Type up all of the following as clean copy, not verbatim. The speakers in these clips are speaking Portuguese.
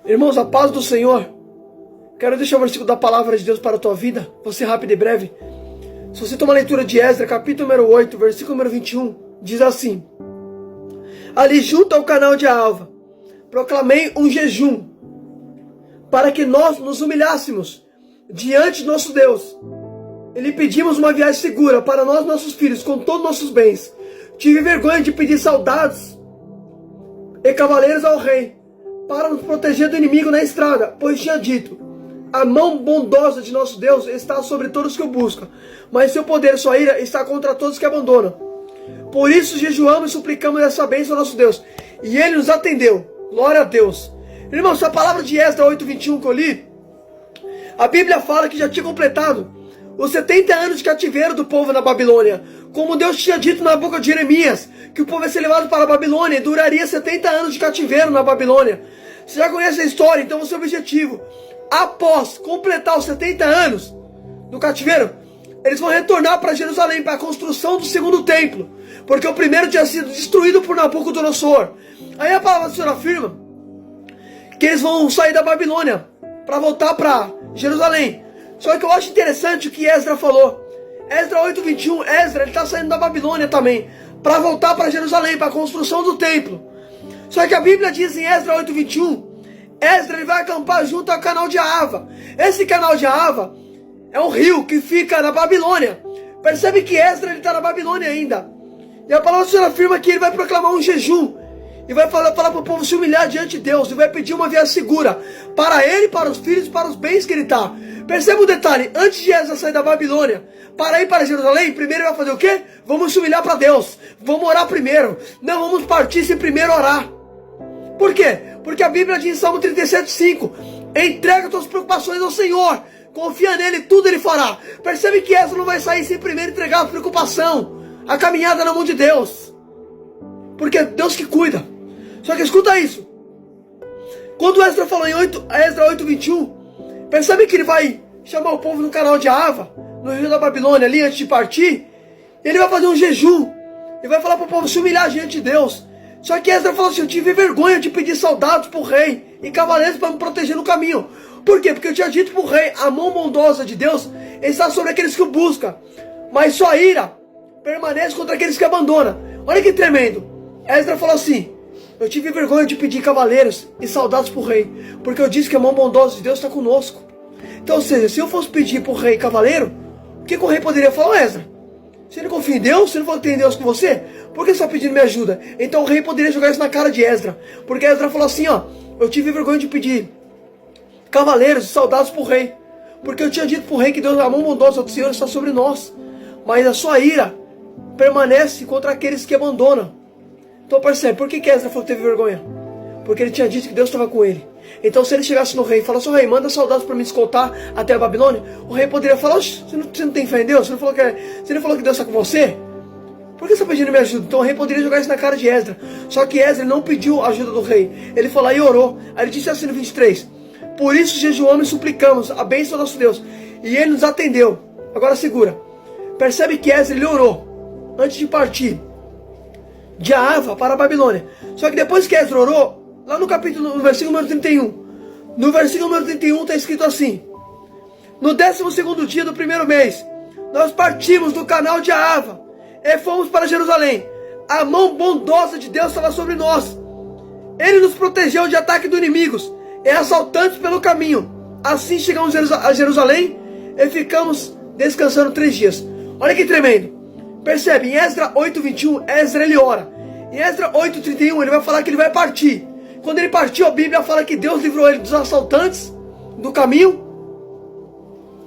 Irmãos, a paz do Senhor. Quero deixar o versículo da palavra de Deus para a tua vida. Vou ser rápido e breve. Se você tomar a leitura de Esdras, capítulo número 8, versículo número 21, diz assim: ali junto ao canal de Alva, proclamei um jejum, para que nós nos humilhássemos diante de nosso Deus. E lhe pedimos uma viagem segura para nós e nossos filhos, com todos nossos bens. Tive vergonha de pedir soldados e cavaleiros ao rei, para nos proteger do inimigo na estrada, pois tinha dito: a mão bondosa de nosso Deus está sobre todos que o buscam, mas seu poder e sua ira está contra todos que abandonam. Por isso jejuamos e suplicamos essa bênção ao nosso Deus, e ele nos atendeu. Glória a Deus. Irmãos, a palavra de Esdras 8:21 que eu li, a Bíblia fala que já tinha completado os 70 anos de cativeiro do povo na Babilônia, como Deus tinha dito na boca de Jeremias, que o povo ia ser levado para a Babilônia e duraria 70 anos de cativeiro na Babilônia. Você já conhece a história, então o seu objetivo, após completar os 70 anos do cativeiro, eles vão retornar para Jerusalém, para a construção do segundo templo, porque o primeiro tinha sido destruído por Nabucodonosor. Aí a palavra do Senhor afirma que eles vão sair da Babilônia para voltar para Jerusalém. Só que eu acho interessante o que Esdras falou. Esdras 8:21, Esdras está saindo da Babilônia também, para voltar para Jerusalém, para a construção do templo. Só que a Bíblia diz em Esdras 8:21, Esdras ele vai acampar junto ao canal de Ahava. Esse canal de Ahava é um rio que fica na Babilônia. Percebe que Esdras está na Babilônia ainda. E a palavra do Senhor afirma que ele vai proclamar um jejum. E vai falar para o povo se humilhar diante de Deus. E vai pedir uma viagem segura para ele, para os filhos, para os bens que ele está. Perceba o detalhe. Antes de Esdras sair da Babilônia para ir para Jerusalém, primeiro ele vai fazer o quê? Vamos se humilhar para Deus. Vamos orar primeiro. Não vamos partir sem primeiro orar. Por quê? Porque a Bíblia diz em Salmo 37:5, entrega tuas preocupações ao Senhor, confia nele, tudo ele fará. Percebe que Esdras não vai sair sem primeiro entregar a preocupação, a caminhada na mão de Deus, porque é Deus que cuida. Só que escuta isso, quando Esdras falou em Esdras 8:21, percebe que ele vai chamar o povo no canal de Ahava, no rio da Babilônia, ali antes de partir. Ele vai fazer um jejum e vai falar para o povo se humilhar diante de Deus. Só que Esdras falou assim: eu tive vergonha de pedir soldados para o rei e cavaleiros para me proteger no caminho. Por quê? Porque eu tinha dito para o rei: a mão bondosa de Deus está sobre aqueles que o buscam, mas sua ira permanece contra aqueles que abandonam. Olha que tremendo. Esdras falou assim: eu tive vergonha de pedir cavaleiros e soldados para o rei, porque eu disse que a mão bondosa de Deus está conosco. Então, ou seja, se eu fosse pedir para o rei cavaleiro, o que o rei poderia falar? Esdras, você não confia em Deus? Você não falou que tem Deus com você? Por que você está pedindo minha ajuda? Então o rei poderia jogar isso na cara de Esdras. Porque Esdras falou assim, ó: eu tive vergonha de pedir cavaleiros e soldados para o rei, porque eu tinha dito para o rei que Deus, a mão bondosa do Senhor está sobre nós, mas a sua ira permanece contra aqueles que abandonam. Então percebe, por que Esdras falou que teve vergonha? Porque ele tinha dito que Deus estava com ele. Então se ele chegasse no rei e falasse: rei, manda soldados para me escoltar até a Babilônia, o rei poderia falar: você não tem fé em Deus? Você não falou que Deus está com você? Por que você está pedindo minha ajuda? Então o rei poderia jogar isso na cara de Esdras. Só que Esdras não pediu a ajuda do rei. Ele foi lá e orou. Aí ele disse assim no 23, por isso jejuamos e suplicamos a bênção do nosso Deus, e ele nos atendeu. Agora segura. Percebe que Esdras ele orou antes de partir de Ahava para a Babilônia. Só que depois que Esdras orou, lá no versículo número 31, no versículo número 31 está escrito assim: no 12º dia do primeiro mês, nós partimos do canal de Ahava e fomos para Jerusalém. A mão bondosa de Deus estava sobre nós. Ele nos protegeu de ataque dos inimigos e assaltantes pelo caminho. Assim chegamos a Jerusalém e ficamos descansando 3 dias. Olha que tremendo. Percebe, em Esdras 8:21, Esdras ele ora. Em Esdras 8:31 ele vai falar que ele vai partir. Quando ele partiu, a Bíblia fala que Deus livrou ele dos assaltantes, do caminho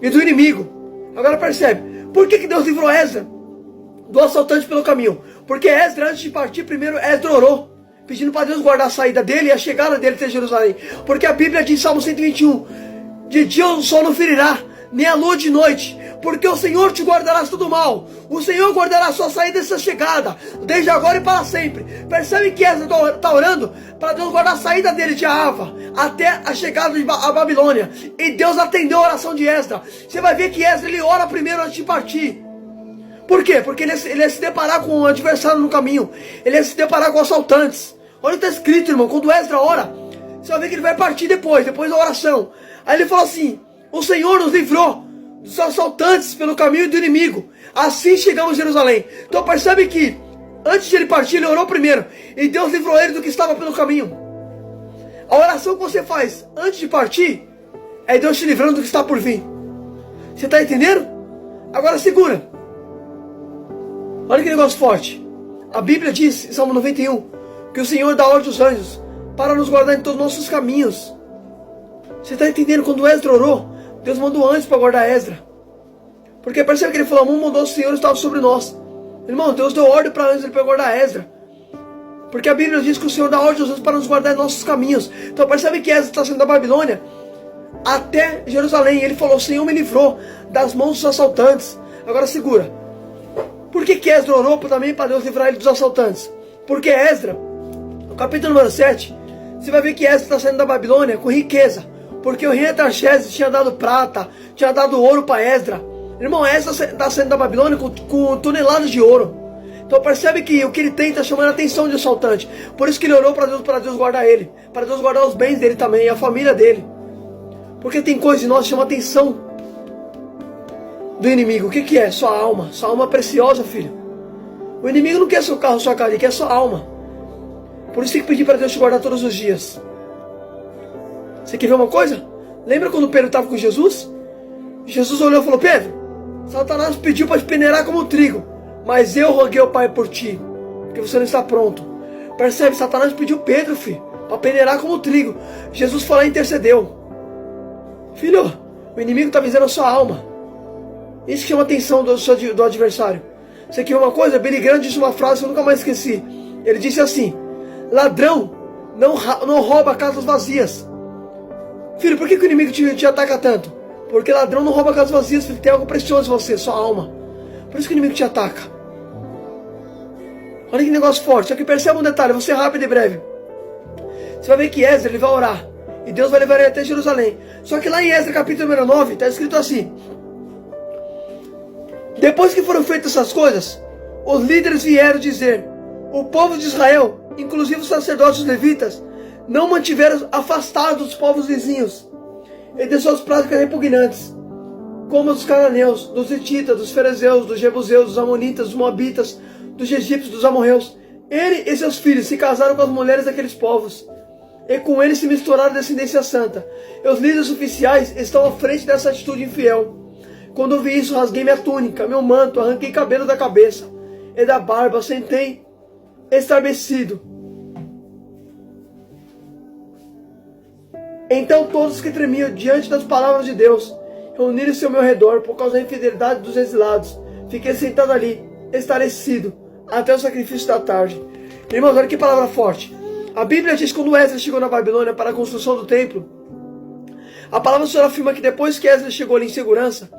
e do inimigo. Agora percebe, por que Deus livrou Esdras do assaltante pelo caminho? Porque Esdras, antes de partir, primeiro Esdras orou, pedindo para Deus guardar a saída dele e a chegada dele até Jerusalém. Porque a Bíblia diz em Salmo 121, de dia o sol não ferirá, nem a lua de noite, porque o Senhor te guardará de todo mal. O Senhor guardará a sua saída e sua chegada, desde agora e para sempre. Percebe que Esdras está orando para Deus guardar a saída dele de Ahava até a chegada de Babilônia. E Deus atendeu a oração de Esdras. Você vai ver que Esdras ele ora primeiro antes de partir. Por quê? Porque ele ia se deparar com um adversário no caminho. Ele ia se deparar com assaltantes. Olha o que está escrito, irmão. Quando Esdras ora, Você vai ver que ele vai partir depois da oração. Aí ele fala assim: o Senhor nos livrou dos assaltantes pelo caminho do inimigo. Assim chegamos a Jerusalém. Então percebe que antes de ele partir, ele orou primeiro. E Deus livrou ele do que estava pelo caminho. A oração que você faz antes de partir é Deus te livrando do que está por vir. Você está entendendo? Agora segura. Olha que negócio forte. A Bíblia diz, em Salmo 91, que o Senhor dá ordem aos anjos para nos guardar em todos os nossos caminhos. Você está entendendo? Quando Esdra orou, Deus mandou anjos para guardar Esdra. Porque percebe que ele falou: a mão mandou o Senhor estava sobre nós. Irmão, Deus deu ordem para anjos para guardar Esdra. Porque a Bíblia diz que o Senhor dá ordem aos anjos para nos guardar em nossos caminhos. Então percebe que Esdra está saindo da Babilônia até Jerusalém. Ele falou: o Senhor me livrou das mãos dos assaltantes. Agora segura. Por que Esdra orou também para Deus livrar ele dos assaltantes? Porque Esdra, no capítulo número 7, você vai ver que Esdra está saindo da Babilônia com riqueza. Porque o rei Artaxerxes tinha dado prata, tinha dado ouro para Esdra. Irmão, Esdra está saindo da Babilônia com toneladas de ouro. Então percebe que o que ele tem está chamando a atenção de assaltante. Por isso que ele orou para Deus guardar ele. Para Deus guardar os bens dele também, e a família dele. Porque tem coisa em nós que chama a atenção do inimigo. O que é? Sua alma. Sua alma é preciosa, filho. O inimigo não quer seu carro, sua casa, ele quer sua alma. Por isso tem que pedir para Deus te guardar todos os dias. Você quer ver uma coisa? Lembra quando Pedro estava com Jesus? Jesus olhou e falou: Pedro, Satanás pediu para te peneirar como trigo, mas eu roguei ao Pai por ti, porque você não está pronto. Percebe? Satanás pediu Pedro, filho, para peneirar como trigo. Jesus foi lá e intercedeu. Filho, o inimigo está visando a sua alma. Isso chama a atenção do adversário. Você quer ver uma coisa? Billy Graham disse uma frase que eu nunca mais esqueci. Ele disse assim: ladrão não rouba casas vazias. Filho, por que o inimigo te ataca tanto? Porque ladrão não rouba casas vazias, filho. Tem algo precioso em você, sua alma. Por isso que o inimigo te ataca. Olha que negócio forte. Só que perceba um detalhe, vou ser rápido e breve. Você vai ver que Esdra, ele vai orar. E Deus vai levar ele até Jerusalém. Só que lá em Esdra, capítulo número 9, está escrito assim: depois que foram feitas essas coisas, os líderes vieram dizer: o povo de Israel, inclusive os sacerdotes e os levitas, não mantiveram afastados dos povos vizinhos e de suas práticas repugnantes, como os cananeus, dos hititas, dos ferezeus, dos jebuseus, dos amonitas, dos moabitas, dos egípcios, dos amorreus. Ele e seus filhos se casaram com as mulheres daqueles povos, e com eles se misturaram a descendência santa. E os líderes oficiais estão à frente dessa atitude infiel. Quando eu vi isso, rasguei minha túnica, meu manto, arranquei cabelo da cabeça e da barba, sentei estarmecido. Então todos que tremiam diante das palavras de Deus reuniram-se ao meu redor por causa da infidelidade dos exilados. Fiquei sentado ali, estarecido, até o sacrifício da tarde. Irmãos, olha que palavra forte. A Bíblia diz que quando Esdra chegou na Babilônia para a construção do templo, a palavra do Senhor afirma que depois que Esdra chegou ali em segurança,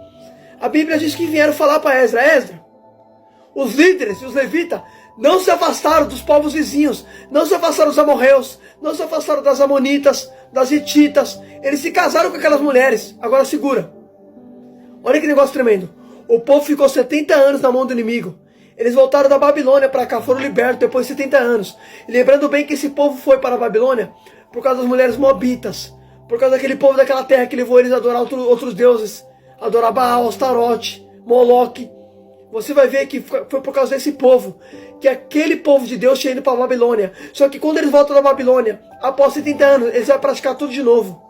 a Bíblia diz que vieram falar para Esdra: Esdra, os líderes e os levitas não se afastaram dos povos vizinhos, não se afastaram dos amorreus, não se afastaram das amonitas, das hititas, eles se casaram com aquelas mulheres. Agora segura. Olha que negócio tremendo. O povo ficou 70 anos na mão do inimigo. Eles voltaram da Babilônia para cá, foram libertos depois de 70 anos. E lembrando bem que esse povo foi para a Babilônia por causa das mulheres moabitas, por causa daquele povo daquela terra que levou eles a adorar outros deuses, adorar Baal, Astarote, Moloque. Você vai ver que foi por causa desse povo que aquele povo de Deus tinha ido para a Babilônia. Só que quando eles voltam da Babilônia, após 70 anos, eles vão praticar tudo de novo.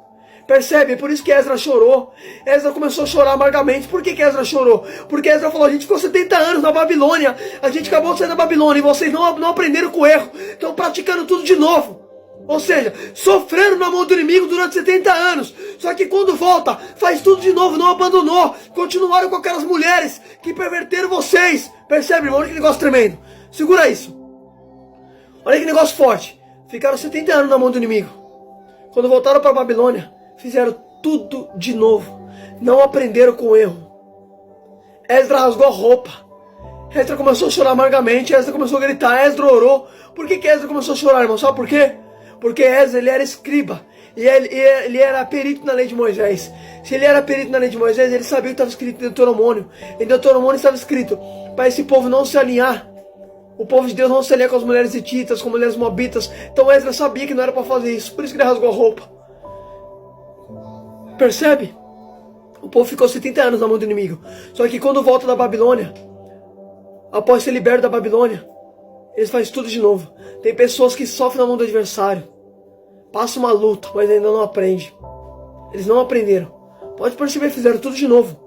Percebe? É por isso que Esdra chorou. Esdra começou a chorar amargamente. Por que Esdra chorou? Porque Esdra falou: a gente ficou 70 anos na Babilônia, a gente acabou de sair da Babilônia e vocês não aprenderam com o erro, estão praticando tudo de novo. Ou seja, sofreram na mão do inimigo durante 70 anos. Só que quando volta, faz tudo de novo, não abandonou. Continuaram com aquelas mulheres que perverteram vocês. Percebe, irmão? Olha que negócio tremendo. Segura isso. Olha que negócio forte. Ficaram 70 anos na mão do inimigo. Quando voltaram para a Babilônia, fizeram tudo de novo. Não aprenderam com o erro. Esdra rasgou a roupa. Esdra começou a chorar amargamente. Esdra começou a gritar. Esdra orou. Por que Esdra começou a chorar, irmão? Sabe por quê? Porque Esdra, ele era escriba. E ele era perito na lei de Moisés. Se ele era perito na lei de Moisés, ele sabia o que estava escrito em Deuteronômio. Em Deuteronômio estava escrito: para esse povo não se alinhar O povo de Deus não se alia com as mulheres hititas, com mulheres moabitas. Então Esdras sabia que não era para fazer isso. Por isso que ele rasgou a roupa. Percebe? O povo ficou 70 anos na mão do inimigo. Só que quando volta da Babilônia, após ser liberto da Babilônia, eles fazem tudo de novo. Tem pessoas que sofrem na mão do adversário. Passam uma luta, mas ainda não aprendem. Eles não aprenderam. Pode perceber, fizeram tudo de novo.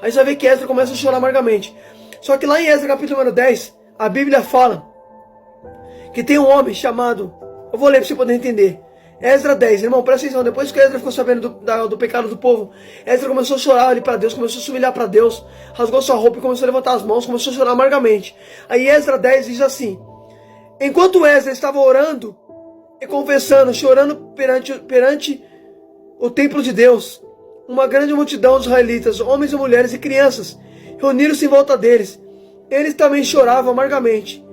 Aí você vai ver que Esdras começa a chorar amargamente. Só que lá em Esdras capítulo número 10, a Bíblia fala que tem um homem chamado... Eu vou ler para você poder entender. Esdras 10, irmão, presta atenção. Depois que Esdras ficou sabendo do pecado do povo, Esdras começou a chorar ali para Deus, começou a se humilhar para Deus, rasgou sua roupa e começou a levantar as mãos, começou a chorar amargamente. Aí Esdras 10 diz assim: enquanto Esdras estava orando e confessando, chorando perante o templo de Deus, uma grande multidão de israelitas, homens e mulheres e crianças, reuniram-se em volta deles. Eles também choravam amargamente.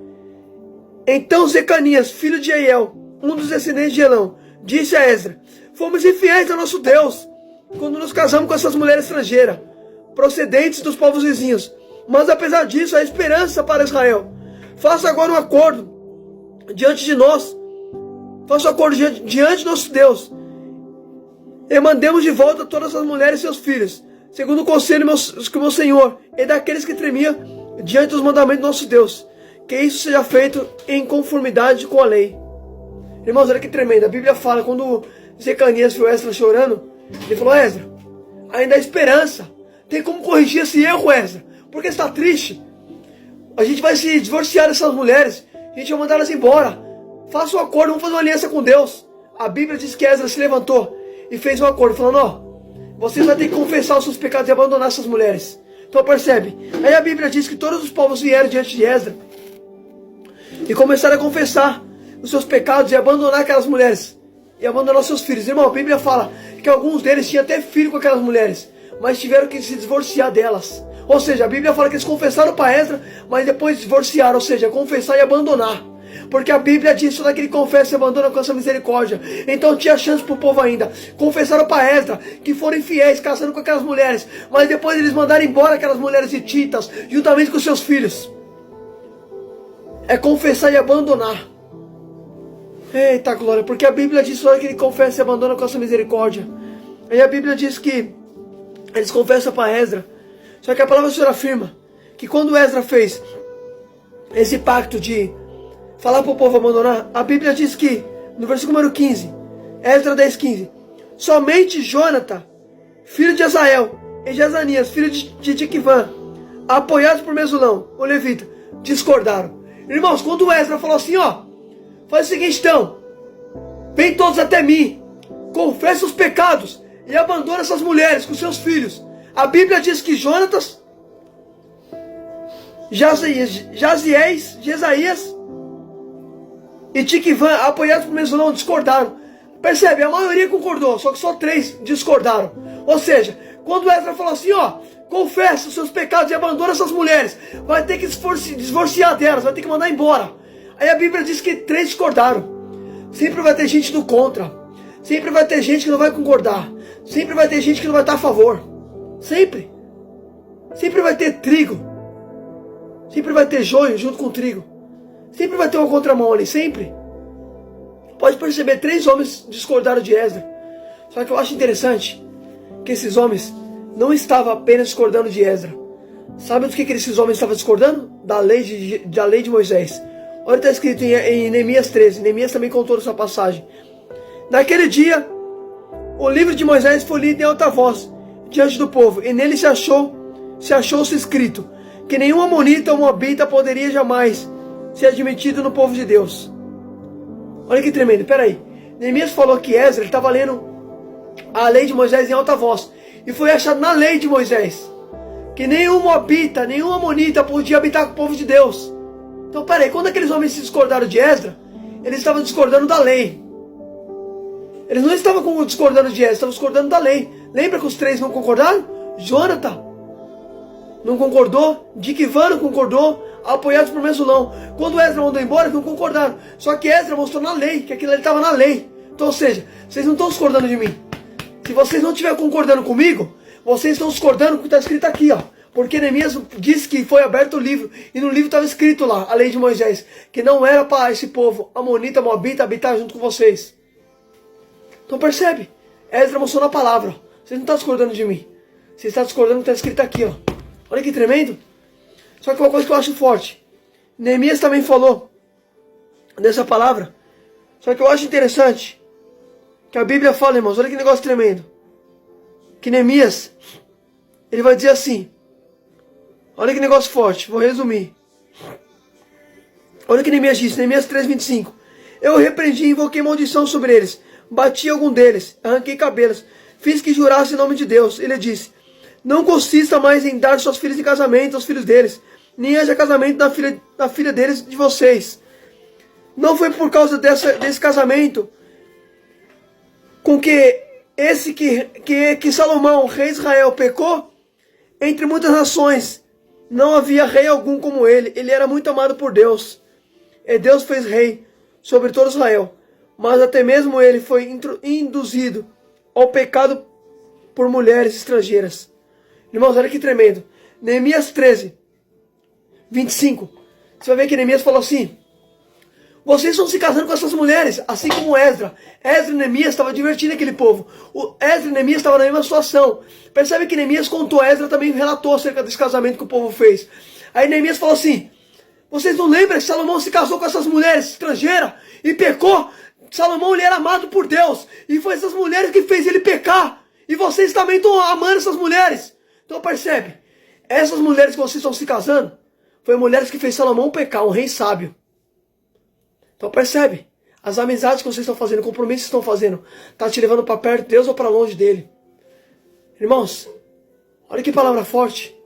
Então Zecanias, filho de Jeiel, um dos descendentes de Elão, disse a Esdras: fomos infiéis ao nosso Deus quando nos casamos com essas mulheres estrangeiras, procedentes dos povos vizinhos. Mas apesar disso, há esperança para Israel. Faça agora um acordo diante de nós. Faça um acordo diante de nosso Deus. E mandemos de volta todas as mulheres e seus filhos, segundo o conselho que o meu Senhor e daqueles que tremiam diante dos mandamentos do nosso Deus. Que isso seja feito em conformidade com a lei. Irmãos, olha que tremendo. A Bíblia fala, quando Zecanias viu Esdras chorando, ele falou: Esdras, ainda há esperança. Tem como corrigir esse erro, Esdras? Porque está triste. A gente vai se divorciar dessas mulheres. A gente vai mandar elas embora. Faça um acordo, vamos fazer uma aliança com Deus. A Bíblia diz que Esdras se levantou e fez um acordo, falando: ó, vocês vão ter que confessar os seus pecados e abandonar essas mulheres. Então percebe? Aí a Bíblia diz que todos os povos vieram diante de Esdras e começaram a confessar os seus pecados e abandonar aquelas mulheres e abandonar os seus filhos. Irmão, a Bíblia fala que alguns deles tinham até filho com aquelas mulheres, mas tiveram que se divorciar delas. Ou seja, a Bíblia fala que eles confessaram para Esdras, mas depois divorciaram, ou seja, confessar e abandonar. Porque a Bíblia diz: todo aquele que confessa e abandona com essa misericórdia. Então tinha chance para o povo ainda. Confessaram para Esdras que foram infiéis, casando com aquelas mulheres, mas depois eles mandaram embora aquelas mulheres hititas, juntamente com seus filhos. É confessar e abandonar. Eita glória, porque a Bíblia diz: todo aquele que confessa e abandona com essa misericórdia. Aí a Bíblia diz que eles confessam para Esdras. Só que a palavra do Senhor afirma que quando Esdras fez esse pacto de falar para o povo abandonar, a Bíblia diz que, no versículo número 15, Esdras 10:15, somente Jonathan, filho de Azael, e Jezanias, filho de Tiquivã, apoiados por Mesulão, o levita, discordaram. Irmãos, quando Esdras falou assim: ó, faz o seguinte então, vem todos até mim, confessa os pecados e abandona essas mulheres com seus filhos. A Bíblia diz que Jonatas, Jaziés, Jesaías e Tiquivã, apoiados por Mesulão, discordaram. Percebe? A maioria concordou, só que só 3 discordaram. Ou seja, quando Esdras falou assim: ó, confessa os seus pecados e abandona essas mulheres, vai ter que se divorciar delas, vai ter que mandar embora. Aí a Bíblia diz que 3 discordaram. Sempre vai ter gente do contra. Sempre vai ter gente que não vai concordar. Sempre vai ter gente que não vai estar a favor. Sempre. Sempre vai ter trigo. Sempre vai ter joio junto com o trigo. Sempre vai ter uma contramão ali, sempre. Pode perceber, 3 homens discordaram de Esdras. Só que eu acho interessante que esses homens não estavam apenas discordando de Esdras. Sabe do que esses homens estavam discordando? Da lei de Moisés. Olha o que está escrito em Neemias 13. Neemias também contou essa passagem. Naquele dia, o livro de Moisés foi lido em alta voz diante do povo, e nele se achou-se escrito que nenhum amonita ou moabita poderia jamais ser admitido no povo de Deus. Olha que tremendo, peraí. Neemias falou que Esdras estava lendo a lei de Moisés em alta voz, e foi achado na lei de Moisés que nenhum moabita, nenhum amonita podia habitar com o povo de Deus. Então peraí, quando aqueles homens se discordaram de Esdras, eles estavam discordando da lei. Eles não estavam discordando de Esdras, estavam discordando da lei. Lembra que os 3 não concordaram? Jonathan não concordou, Tiquivã não concordou, apoiados por Mesulão. Quando Esdras mandou embora, não concordaram. Só que Esdras mostrou na lei, que aquilo ali estava na lei. Então, ou seja, vocês não estão discordando de mim. Se vocês não estiverem concordando comigo, vocês estão discordando com o que está escrito aqui, ó. Porque Neemias disse que foi aberto o livro, e no livro estava escrito lá, a lei de Moisés, que não era para esse povo, amonita, moabita, habitar junto com vocês. Então percebe, Esdras mostrou na palavra. Você não está discordando de mim. Você está discordando do que está escrito aqui, ó. Olha que tremendo. Só que uma coisa que eu acho forte. Neemias também falou dessa palavra. Só que eu acho interessante que a Bíblia fala, irmãos, olha que negócio tremendo. Que Neemias, ele vai dizer assim. Olha que negócio forte, vou resumir. Olha o que Neemias disse, Neemias 3:25. Eu repreendi e invoquei maldição sobre eles. Bati algum deles, arranquei cabelos, fiz que jurasse em nome de Deus. Ele disse, não consista mais em dar suas filhas em casamento aos filhos deles, nem haja casamento da filha deles de vocês. Não foi por causa desse casamento com que Salomão, rei de Israel, pecou entre muitas nações. Não havia rei algum como ele. Ele era muito amado por Deus. E Deus fez rei sobre todo Israel. Mas até mesmo ele foi induzido ao pecado por mulheres estrangeiras. Irmãos, olha que tremendo. Neemias 13:25. Você vai ver que Neemias falou assim. Vocês estão se casando com essas mulheres, assim como Esdras. Esdras e Neemias estavam divertindo aquele povo. Esdras e Neemias estavam na mesma situação. Percebe que Neemias contou, Esdras também relatou acerca desse casamento que o povo fez. Aí Neemias falou assim, vocês não lembram que Salomão se casou com essas mulheres estrangeiras e pecou? Salomão, ele era amado por Deus. E foi essas mulheres que fez ele pecar. E vocês também estão amando essas mulheres. Então percebe, essas mulheres que vocês estão se casando, foi mulheres que fez Salomão pecar, um rei sábio. Então percebe, as amizades que vocês estão fazendo, o compromisso que estão fazendo, está te levando para perto de Deus ou para longe dele? Irmãos, olha que palavra forte.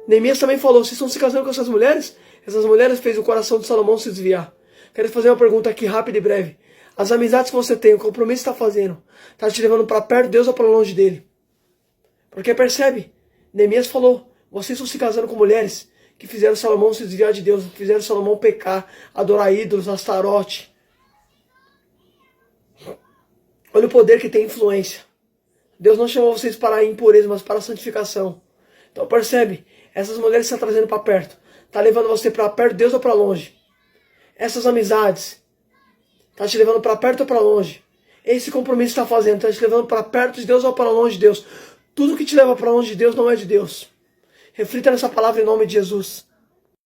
Neemias também falou, vocês estão se casando com essas mulheres? Essas mulheres fez o coração de Salomão se desviar. Quero fazer uma pergunta aqui rápida e breve. As amizades que você tem, o compromisso que está fazendo, está te levando para perto de Deus ou para longe dele? Porque percebe, Neemias falou, vocês estão se casando com mulheres que fizeram Salomão se desviar de Deus, fizeram Salomão pecar, adorar ídolos, Astarote. Olha o poder que tem influência. Deus não chamou vocês para a impureza, mas para a santificação. Então percebe, essas mulheres que estão trazendo para perto, está levando você para perto de Deus ou para longe? Essas amizades, está te levando para perto ou para longe? Esse compromisso que está fazendo, está te levando para perto de Deus ou para longe de Deus? Tudo que te leva para longe de Deus não é de Deus. Reflita nessa palavra em nome de Jesus.